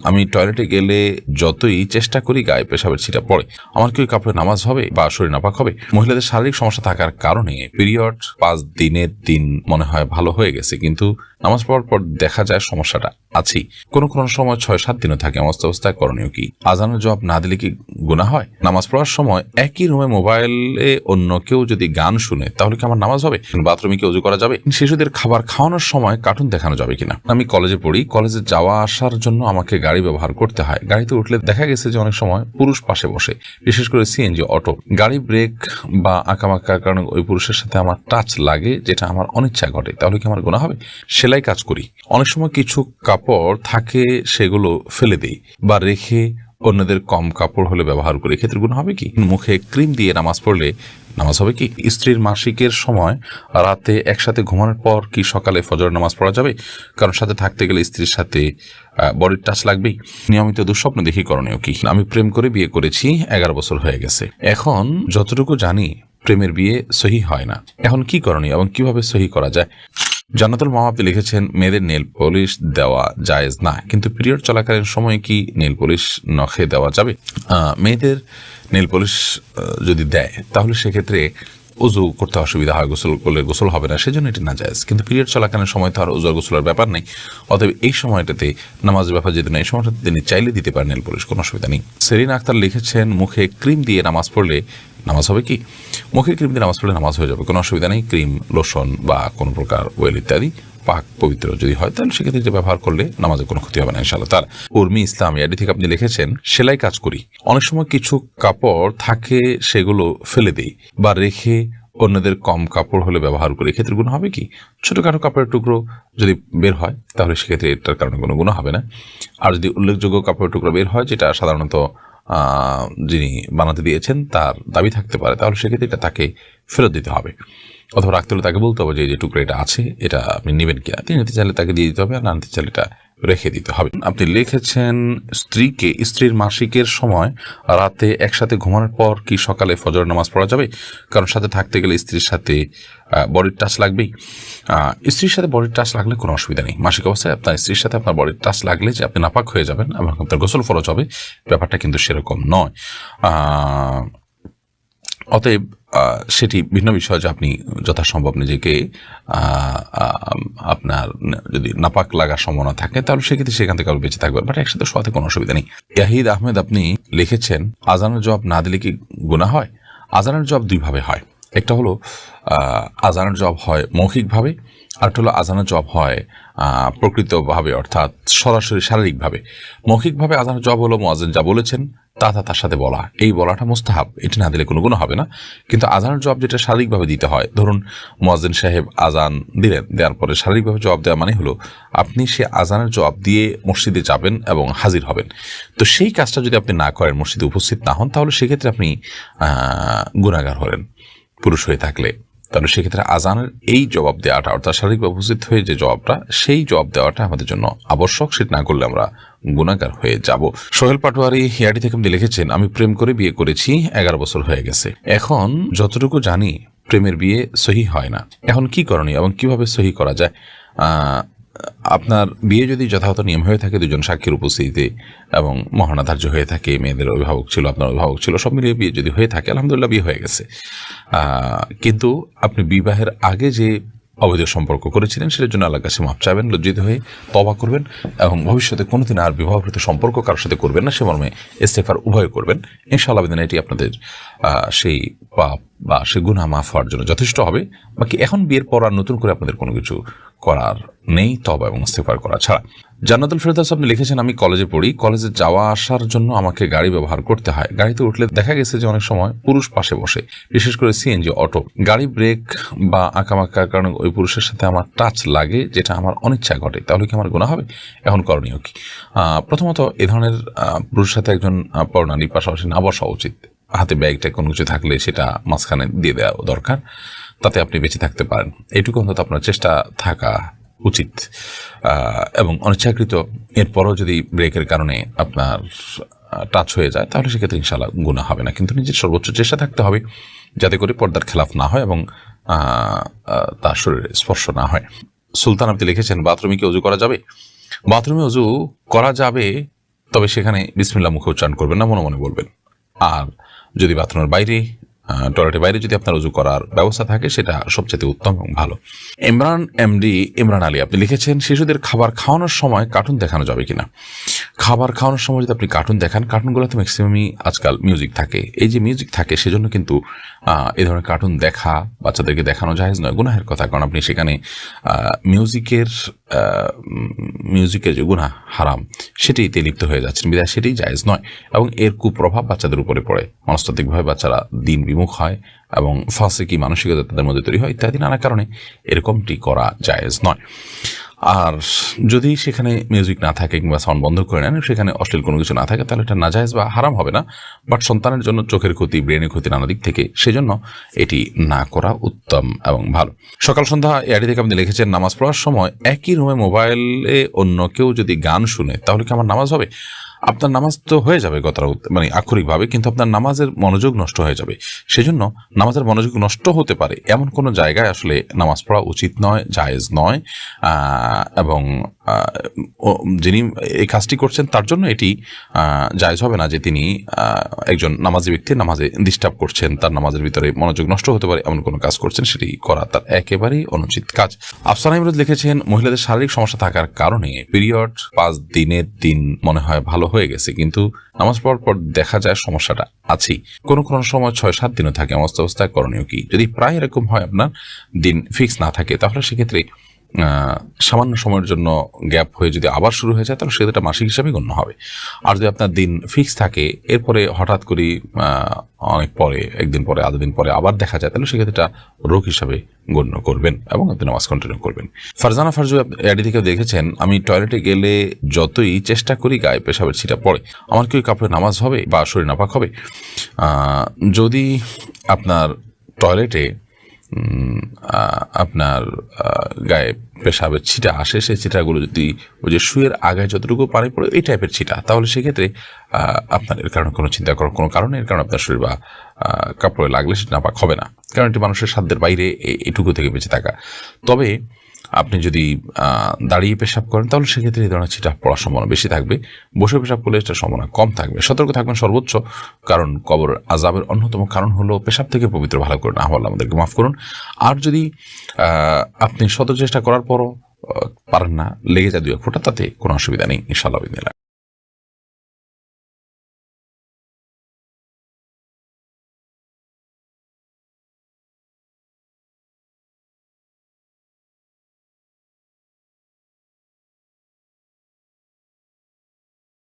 আমি টয়লেটে গেলে যতই চেষ্টা করি গায়ে পেশাবের ছিটা পড়ে। আমার কি ওই কাপড়ে নামাজ হবে বা শরীর নাপাক হবে? মহিলাদের শারীরিক সমস্যা থাকার কারণে পিরিয়ড 5 দিনের দিন মনে হয় ভালো হয়ে গেছে, কিন্তু নামাজ পড়ার পর দেখা যায় সমস্যাটা আছেই। কোনো কোনো সময় 6-7 দিনও থাকে। অবস্থা অবস্থায় করণীয় কি? আজানের জবাব না দিলে কি গুনাহ হয়? নামাজ পড়ার সময় একই রুমে মোবাইলে অন্য কেউ যদি গান শুনে তাহলে কি আমার নামাজ হবে? বাথরুমে কি ওযু করা যাবে? শিশুদের খাবার খাওয়ানোর সময় কার্টুন দেখানো যাবে কিনা? আমি কলেজে পড়ি, কলেজে যাওয়া আসার জন্য আমাকে গাড়ি ব্যবহার করতে হয়। গাড়িতে উঠলে দেখা গেছে যে অনেক সময় পুরুষ পাশে বসে, বিশেষ করে সিএনজি, অটো। গাড়ি ব্রেক বা আঁকামাকার কারণে ওই পুরুষের সাথে আমার টাচ লাগে, যেটা আমার অনিচ্ছা ঘটে, তাহলে কি আমার গুনাহ হবে? সেলাই কাজ করি, অনেক সময় কিছু কাপড় থাকে সেগুলো ফেলে দেই বা রেখে অন্যদের কম কাপড় হলে ব্যবহার করি, ক্ষেত্রে গুনাহ হবে কি? মুখে ক্রিম দিয়ে নামাজ পড়লে নামাজ হবে কি? স্ত্রীর মাসিকের সময় রাতে একসাথে ঘুমানোর পর কি সকালে ফজর নামাজ পড়া যাবে? কারণ সাথে থাকতে গেলে স্ত্রীর সাথে বডির টাচ লাগবেই। নিয়মিত দুঃস্বপ্ন দেখি, করণীয় কি? আমি প্রেম করে বিয়ে করেছি, 11 বছর হয়ে গেছে। এখন যতটুকু জানি প্রেমের বিয়ে সহি হয় না। এখন কি করণীয় এবং কিভাবে সহি করা যায়? জান্নাতুল মামা আপনি লিখেছেন, মেয়েদের নেল পলিশ দেওয়া জায়েজ না, কিন্তু পিরিয়ড চলাকালীন সময় কি নেল পলিশ নখে দেওয়া যাবে? মেয়েদের নেল পলিশ যদি দেয় তাহলে সেক্ষেত্রে উজু করতে অসুবিধা হয়, গোসল করলে গোসল হবে না, সেজন্য এটি না জায়েজ। কিন্তু পিরিয়ড চলাকালীন সময় তো আর উজু আর গোসলের ব্যাপার নেই, অতএব এই সময়টাতে নামাজের ব্যাপার যেহেতু নেই, এই সময়টাতে তিনি চাইলে দিতে পারেন নেল পলিশ, কোনো অসুবিধা নেই। সেরিন আক্তার লিখেছেন, মুখে ক্রিম দিয়ে নামাজ পড়লে নামাজ হবে কি? মুখে ক্রিম দিয়ে নামাজ পড়লে নামাজ হয়ে যাবে, কোনো অসুবিধা নেই। ক্রিম, লোশন বা কোনো প্রকার ওয়েল ইত্যাদি পাক পবিত্র যদি হয় তাহলে সেক্ষেত্রে যে ব্যবহার করলে নামাজে কোনো ক্ষতি হবে না ইনশাআল্লাহ। তার উর্মি ইসলাম ইয়াডি থেকে আপনি লিখেছেন, সেলাই কাজ করি, অনেক সময় কিছু কাপড় থাকে সেগুলো ফেলে দেই বা রেখে অন্যদের কম কাপড় হলে ব্যবহার করি, ক্ষেত্রে গুনাহ হবে কি? ছোটখাটো কাপড়ের টুকরো যদি বের হয় তাহলে সেক্ষেত্রে এটার কারণে কোনো গুনাহ হবে না। আর যদি উল্লেখযোগ্য কাপড়ের টুকরো বের হয় যেটা সাধারণত যিনি বানাতে দিয়েছেন তার দাবি থাকতে পারে, তাহলে সেক্ষেত্রে এটা তাকে ফেরত দিতে হবে, অথবা রাখতে হলে তাকে বলতে হবে যে টুকরো এটা আছে, এটা আপনি নেবেন কিনা। তিনি নিতে চাইলে তাকে দিয়ে দিতে হবে, আর না নিতে চাইলে এটা রেখে দিতে হবে। আপনি লিখেছেন, স্ত্রীর মাসিকের সময় রাতে একসাথে ঘুমানোর পর কি সকালে ফজর নামাজ পড়া যাবে? কারণ সাথে থাকতে গেলে স্ত্রীর সাথে বডির টাচ লাগবেই। স্ত্রীর সাথে বডির টাচ লাগলে কোনো অসুবিধা নেই। মাসিক অবস্থায় আপনার স্ত্রীর সাথে আপনার বডির টাচ লাগলে যে আপনি নাপাক হয়ে যাবেন এবং আপনার গোসল ফরজ হবে, ব্যাপারটা কিন্তু সেরকম নয়। অতএব সেটি ভিন্ন বিষয় যে আপনি যথাসম্ভব নিজেকে আপনার যদি নাপাক লাগার সম্ভাবনা থাকে তাহলে সেক্ষেত্রে সেখান থেকে বেঁচে থাকবেন, বাট একসাথে শোয়াতে কোনো অসুবিধা নেই। ইয়াহিদ আহমেদ আপনি লিখেছেন, আজানের জবাব না দিলে কি গুনাহ হয়? আজানের জবাব দুইভাবে হয়। একটা হলো আজানের জবাব হয় মৌখিকভাবে, আরেকটা হলো আজানের জবাব হয় প্রকৃতভাবে, অর্থাৎ সরাসরি শারীরিকভাবে। মৌখিকভাবে আজানের জবাব হলো মুয়াজ্জিন যা বলেছেন তার সাথে বলা, এই বলাটা মুস্তাহাব, এটি না দিলে কোনো গুনাহ হবে না। কিন্তু আজানের জবাব যেটা শারীরিকভাবে দিতে হয়, ধরুন মুয়াজ্জিন সাহেব আজান দিলেন, দেওয়ার পরে শারীরিকভাবে জবাব দেওয়া মানে হলো আপনি সে আজানের জবাব দিয়ে মসজিদে যাবেন এবং হাজির হবেন। তো সেই কাজটা যদি আপনি না করেন, মসজিদে উপস্থিত না হন, তাহলে সেক্ষেত্রে আপনি গুনাহগার হলেন পুরুষ হয়ে থাকলে। তাহলে সেক্ষেত্রে আজানের এই জবাব দেওয়াটা, অর্থাৎ শারীরিকভাবে উপস্থিত হয়ে যে জবাবটা, সেই জবাব দেওয়াটা আমাদের জন্য আবশ্যক। সেটা না করলে আমরা গুনাহগার হয়ে যাব। সোহেল পাটোয়ারি হিয়াডি থেকে আপনি লিখেছেন, আমি প্রেম করে বিয়ে করেছি, 11 বছর হয়ে গেছে। এখন যতটুকু জানি প্রেমের বিয়ে সহি হয় না। এখন কি করণীয় এবং কিভাবে সহি করা যায়? আপনার বিয়ে যদি যথাযথ নিয়ম হয়ে থাকে, দুজন সাক্ষীর উপস্থিতিতে এবং মহানা ধার্য হয়ে থাকে, মেয়েদের অভিভাবক ছিল, আপনার অভিভাবক ছিল, সব মিলিয়ে বিয়ে যদি হয়ে থাকে, আলহামদুলিল্লাহ বিয়ে হয়ে গেছে। কিন্তু আপনি বিবাহের আগে যে অবৈধ সম্পর্ক করেছিলেন সেটার জন্য আল্লাহর কাছে মাপ চাইবেন, লজ্জিত হয়ে তওবা করবেন এবং ভবিষ্যতে কোনোদিন আর বিবাহকৃত সম্পর্ক কারোর সাথে করবেন না, সে মর্মে ইস্তেগফার উভয় করবেন। ইনশাআল্লাহ বিদিন এটি আপনাদের সেই পাপ বা সে গুনাহ মাফ হওয়ার জন্য যথেষ্ট হবে। বাকি এখন বিয়ের পর আর নতুন করে আপনাদের কোনো কিছু করার নেই, তওবা এবং ইস্তেগফার করা ছাড়া। জান্নাতুল ফেরদৌস আপনি লিখেছেন, আমি কলেজে পড়ি, কলেজে যাওয়া আসার জন্য আমাকে গাড়ি ব্যবহার করতে হয়। গাড়িতে উঠলে দেখা গেছে যে অনেক সময় পুরুষ পাশে বসে, বিশেষ করে সিএনজি, অটো। গাড়ি ব্রেক বা আঁকামাকার কারণে ওই পুরুষের সাথে আমার টাচ লাগে, যেটা আমার অনিচ্ছা ঘটে, তাহলে কি আমার গুনাহ হবে? এখন করণীয় কি? প্রথমত এ ধরনের পুরুষের সাথে একজন পরনারী পাশাপাশি না বসা উচিত। হাতে ব্যাগটা কোনো কিছু থাকলে সেটা মাঝখানে দিয়ে দেওয়া দরকার, তাতে আপনি বেঁচে থাকতে পারেন, এইটুকু অন্তত আপনার চেষ্টা থাকা উচিত। এবং অনিচ্ছাকৃত এরপরও যদি ব্রেকের কারণে আপনার টাচ হয়ে যায় তাহলে সেক্ষেত্রে ইনশাআল্লাহ গুনাহ হবে না, কিন্তু নিজের সর্বোচ্চ চেষ্টা থাকতে হবে যাতে করে পর্দার খেলাফ না হয় এবং তার শরীরে স্পর্শ না হয়। সুলতান আপনি লিখেছেন, বাথরুমে কি ওযু করা যাবে? বাথরুমে ওযু করা যাবে তবে সেখানে বিসমিল্লাহ মুখে উচ্চারণ করবেন না, মনে মনে বলবেন। আর যদি বাথরুমের বাইরে টয়লেটের বাইরে যদি আপনার উজু করার ব্যবস্থা থাকে সেটা সবচেয়ে উত্তম এবং ভালো। ইমরান আলী আপনি লিখেছেন, শিশুদের খাবার খাওয়ানোর সময় কার্টুন দেখানো যাবে কিনা। খাবার খাওয়ানোর সময় যদি আপনি কার্টুন দেখান, কার্টুনগুলোতে ম্যাক্সিমামই আজকাল মিউজিক থাকে। এই যে মিউজিক থাকে সেজন্য কিন্তু এই ধরনের কার্টুন দেখা বাচ্চাদেরকে দেখানো জায়েজ নয়, গুনাহের কথা। কারণ আপনি সেখানে মিউজিকের যে গুনাহ হারাম সেটিতে লিপ্ত হয়ে যাচ্ছেন, বিধায় সেটি জায়েজ নয়। এবং এর কুপ্রভাব বাচ্চাদের উপরে পড়ে, মনস্তাত্ত্বিকভাবে বাচ্চারা দিন বিমুখ হয় এবং ফাসিকি মানসিকতা তাদের মধ্যে তৈরি হয়, ইত্যাদি নানা কারণে এরকমটি করা জায়েজ নয়। আর যদি সেখানে মিউজিক না থাকে কিংবা সাউন্ড বন্ধ করে নেন, সেখানে অশ্লীল কোনো কিছু না থাকে, তাহলে এটা নাজায়েজ বা হারাম হবে না। বাট সন্তানের জন্য চোখের ক্ষতি, ব্রেনের ক্ষতি নানা দিক থেকে, সেজন্য এটি না করা উত্তম এবং ভালো। সকাল সন্ধ্যা এআইডি থেকে আপনি লিখেছেন, নামাজ পড়ার সময় একই রুমে মোবাইলে অন্য কেউ যদি গান শুনে তাহলে কি আমার নামাজ হবে? আপনার নামাজ তো হয়ে যাবে মানে আক্ষরিকভাবে, কিন্তু আপনার নামাজের মনোযোগ নষ্ট হয়ে যাবে। সেজন্য নামাজের মনোযোগ নষ্ট হতে পারে এমন কোনো জায়গায় আসলে নামাজ পড়া উচিত নয়, জায়েজ নয়। এবং যিনি এই কাজটি করছেন তার জন্য এটি জায়েজ হবে না যে তিনি একজন নামাজি ব্যক্তি নামাজে ডিস্টার্ব করছেন, তার নামাজের ভিতরে মনোযোগ নষ্ট হতে পারে এমন কোনো কাজ করছেন, সেটি করা তার একেবারেই অনুচিত কাজ। আফসানা ইমরোজ লিখেছেন, মহিলাদের শারীরিক সমস্যা থাকার কারণে পিরিয়ড 5 দিনের দিন মনে হয় ভালো হয়ে গেছে, কিন্তু নামাজ পড়ার পর দেখা যায় সমস্যাটা আছেই। কোনো কোনো সময় 6-7 দিনও থাকে। অবস্থায় করণীয় কি? যদি প্রায় এরকম হয়, আপনার দিন ফিক্স না থাকে, তাহলে সেক্ষেত্রে সামান্য সময়ের জন্য গ্যাপ হয়ে যদি আবার শুরু হয়ে যায় তাহলে সেটা মাসিক হিসাবে গণ্য হবে। আর যদি আপনার দিন ফিক্স থাকে, এরপরে হঠাৎ করে অনেক পরে, একদিন পরে, আধা দিন পরে আবার দেখা যায়, তাহলে সেক্ষেত্রে রোগ হিসাবে গণ্য করবেন এবং আপনি নামাজ কন্টিনিউ করবেন। ফারজানা ফারজু এডি থেকে দেখেছেন, আমি টয়লেটে গেলে যতই চেষ্টা করি গায়ে পেশাবের ছিটা পড়ে, আমার কি ওই কাপড়ে নামাজ হবে বা শরীর নাপাক হবে? যদি আপনার টয়লেটে আপনার গায়ে পেশাবের ছিটা আসে, সেই ছিটাগুলো যদি ওই যে শুয়ের আগায় যতটুকু পানি পড়ে এই টাইপের ছিটা, তাহলে সেক্ষেত্রে আপনার এর কারণে কোনো চিন্তা করার কোনো কারণে, এর কারণে আপনার শরীর বা কাপড়ে লাগলে সেটা নাপাক হবে না, কারণ এটি মানুষের সাধ্যের বাইরে এটুকু থেকে বেঁচে থাকা। তবে আপনি যদি দাঁড়িয়ে পেশাব করেন তাহলে সেক্ষেত্রে এই ধরনের ছিটা পড়ার সম্ভাবনা বেশি থাকবে। বসে পেশাব করলে এটার সম্ভাবনা কম থাকবে। সতর্ক থাকবেন সর্বোচ্চ, কারণ কবর আযাবের অন্যতম কারণ হলো পেশাব থেকে পবিত্র ভালো করে না হওয়া। আমাদেরকে মাফ করুন। আর যদি আপনি শত চেষ্টা করার পরও পারেন না, লেগে যায় 2-1 ফোঁটা, তাতে কোনো অসুবিধা নেই ইনশাআল্লাহ।